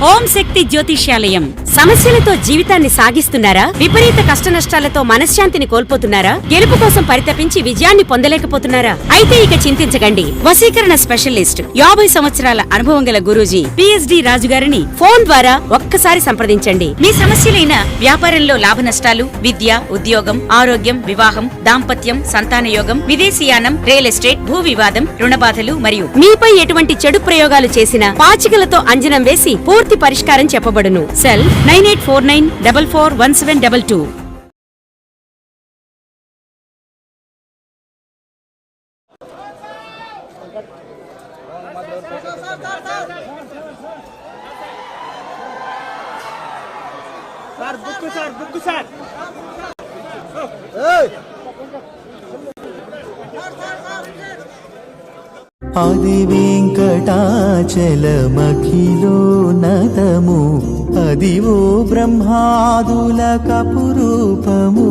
ఓం శక్తి జ్యోతిష్యాలయం. సమస్యలతో జీవితాన్ని సాగిస్తున్నారా? విపరీత కష్టనష్టాలతో మనశ్శాంతిని కోల్పోతున్నారా? గెలుపు కోసం పరితపించి విజయాన్ని పొందలేకపోతున్నారా? అయితే ఇక చింతించకండి. వశీకరణ స్పెషలిస్ట్ 50 సంవత్సరాల అనుభవం గల గురూజీ పిహెచ్డి రాజు గారిని ఫోన్ ద్వారా ఒక్కసారి సంప్రదించండి. మీ సమస్యలైన వ్యాపారంలో లాభ నష్టాలు, విద్య, ఉద్యోగం, ఆరోగ్యం, వివాహం, దాంపత్యం, సంతానయోగం, విదేశీయానం, రియల్ ఎస్టేట్, భూ వివాదం, రుణబాధలు మరియు మీపై ఎటువంటి చెడు ప్రయోగాలు చేసినా పాచికలతో అంజనం వేసి పూర్తి పరిష్కారం చెప్పబడును. సెల్ 9849441722. ఆది వెంకటాచలమఖిలో నతము అదివో బ్రహ్మాదుల కపురూపము.